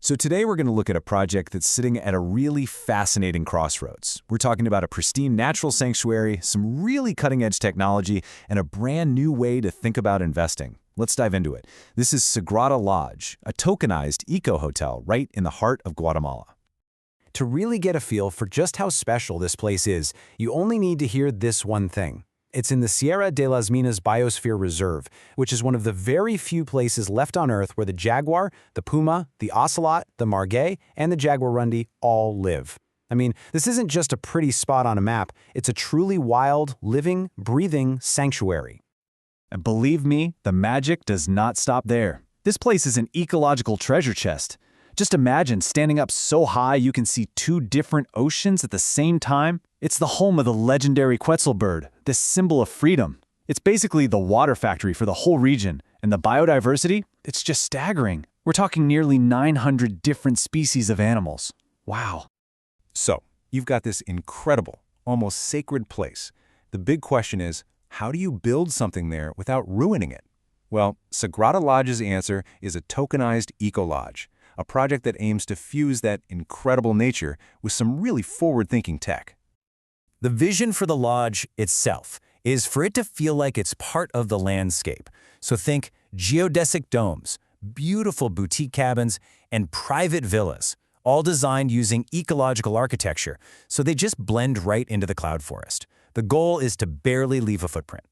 So today we're going to look at a project that's sitting at a really fascinating crossroads. We're talking about a pristine natural sanctuary, some really cutting-edge technology, and a brand new way to think about investing. Let's dive into it. This is Sagrada Lodge, a tokenized eco-hotel right in the heart of Guatemala. To really get a feel for just how special this place is, you only need to hear this one thing. It's in the Sierra de las Minas Biosphere Reserve, which is one of the very few places left on Earth where the jaguar, the puma, the ocelot, the margay, and the jaguarundi all live. I mean, this isn't just a pretty spot on a map, it's a truly wild, living, breathing sanctuary. And believe me, the magic does not stop there. This place is an ecological treasure chest. Just imagine standing up so high you can see two different oceans at the same time. It's the home of the legendary Quetzal bird, this symbol of freedom. It's basically the water factory for the whole region, and the biodiversity, it's just staggering. We're talking nearly 900 different species of animals. Wow. So, you've got this incredible, almost sacred place. The big question is, how do you build something there without ruining it? Well, Sagrada Lodge's answer is a tokenized eco-lodge, a project that aims to fuse that incredible nature with some really forward-thinking tech. The vision for the lodge itself is for it to feel like it's part of the landscape. So think geodesic domes, beautiful boutique cabins, and private villas, all designed using ecological architecture, so they just blend right into the cloud forest. The goal is to barely leave a footprint.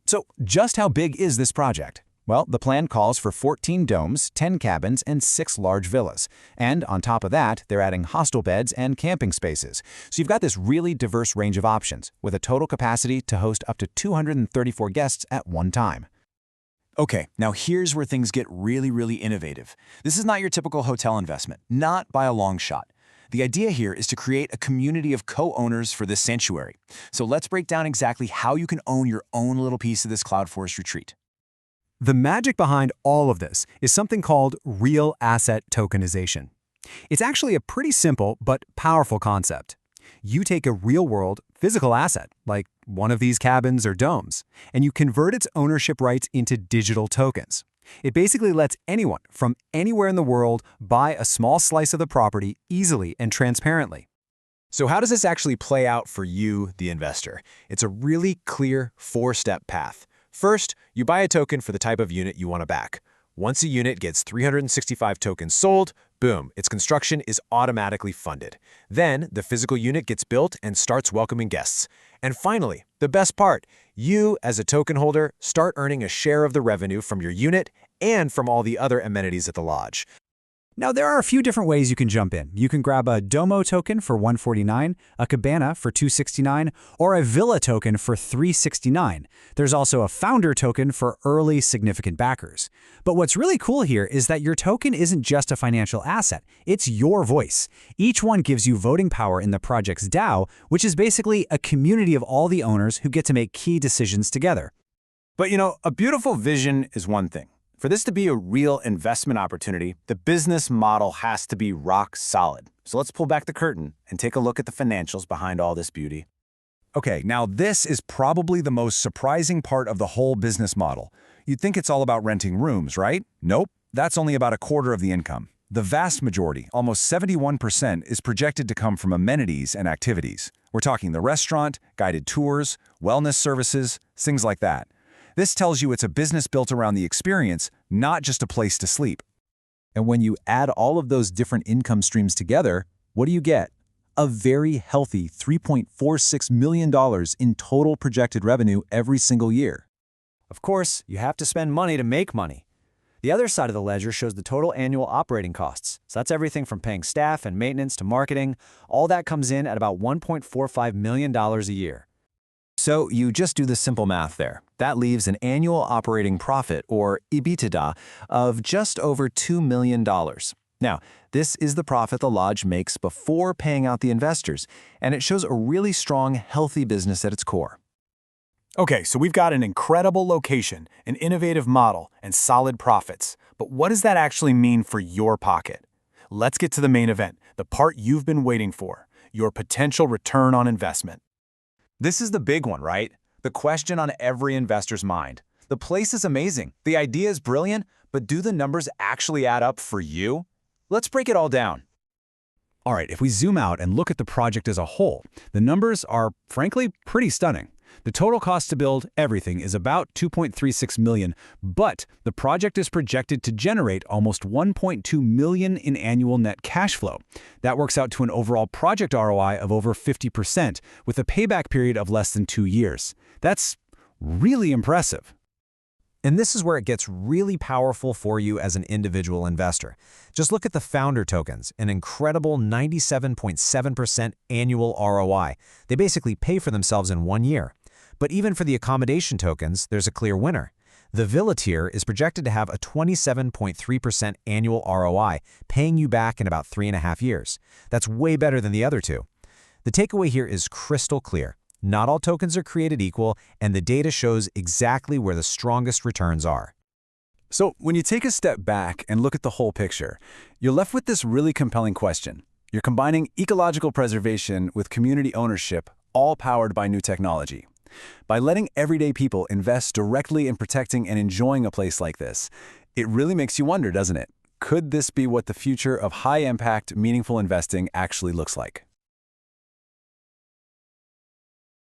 So, just how big is this project? Well, the plan calls for 14 domes, 10 cabins, and 6 large villas. And on top of that, they're adding hostel beds and camping spaces. So you've got this really diverse range of options, with a total capacity to host up to 234 guests at one time. Okay, now here's where things get really innovative. This is not your typical hotel investment, not by a long shot. The idea here is to create a community of co-owners for this sanctuary. So let's break down exactly how you can own your own little piece of this cloud forest retreat. The magic behind all of this is something called real asset tokenization. It's actually a pretty simple but powerful concept. You take a real-world physical asset, like one of these cabins or domes, and you convert its ownership rights into digital tokens. It basically lets anyone from anywhere in the world buy a small slice of the property easily and transparently. So how does this actually play out for you, the investor? It's a really clear 4-step path. First, you buy a token for the type of unit you want to back. Once a unit gets 365 tokens sold, boom, its construction is automatically funded. Then, the physical unit gets built and starts welcoming guests. And finally, the best part, you, as a token holder, start earning a share of the revenue from your unit and from all the other amenities at the lodge. Now, there are a few different ways you can jump in. You can grab a Domo token for $149, a Cabana for $269, or a Villa token for $369. There's also a Founder token for early significant backers. But what's really cool here is that your token isn't just a financial asset, it's your voice. Each one gives you voting power in the project's DAO, which is basically a community of all the owners who get to make key decisions together. But you know, a beautiful vision is one thing. For this to be a real investment opportunity, the business model has to be rock solid. So let's pull back the curtain and take a look at the financials behind all this beauty. Okay, now this is probably the most surprising part of the whole business model. You'd think it's all about renting rooms, right? Nope, that's only about a quarter of the income. The vast majority, almost 71%, is projected to come from amenities and activities. We're talking the restaurant, guided tours, wellness services, things like that. This tells you it's a business built around the experience, not just a place to sleep. And when you add all of those different income streams together, what do you get? A very healthy $3.46 million in total projected revenue every single year. Of course, you have to spend money to make money. The other side of the ledger shows the total annual operating costs. So that's everything from paying staff and maintenance to marketing. All that comes in at about $1.45 million a year. So you just do the simple math there. That leaves an annual operating profit, or EBITDA, of just over $2 million. Now, this is the profit the lodge makes before paying out the investors, and it shows a really strong, healthy business at its core. Okay, so we've got an incredible location, an innovative model, and solid profits. But what does that actually mean for your pocket? Let's get to the main event, the part you've been waiting for, your potential return on investment. This is the big one, right? The question on every investor's mind. The place is amazing, the idea is brilliant, but do the numbers actually add up for you? Let's break it all down. All right, if we zoom out and look at the project as a whole, the numbers are, frankly, pretty stunning. The total cost to build everything is about $2.36 million, but the project is projected to generate almost $1.2 million in annual net cash flow. That works out to an overall project ROI of over 50%, with a payback period of less than 2 years. That's really impressive. And this is where it gets really powerful for you as an individual investor. Just look at the founder tokens, an incredible 97.7% annual ROI. They basically pay for themselves in 1 year. But even for the accommodation tokens, there's a clear winner. The Villa tier is projected to have a 27.3% annual ROI, paying you back in about 3.5 years. That's way better than the other two. The takeaway here is crystal clear. Not all tokens are created equal, and the data shows exactly where the strongest returns are. So when you take a step back and look at the whole picture, you're left with this really compelling question. You're combining ecological preservation with community ownership, all powered by new technology. By letting everyday people invest directly in protecting and enjoying a place like this, it really makes you wonder, doesn't it? Could this be what the future of high-impact, meaningful investing actually looks like?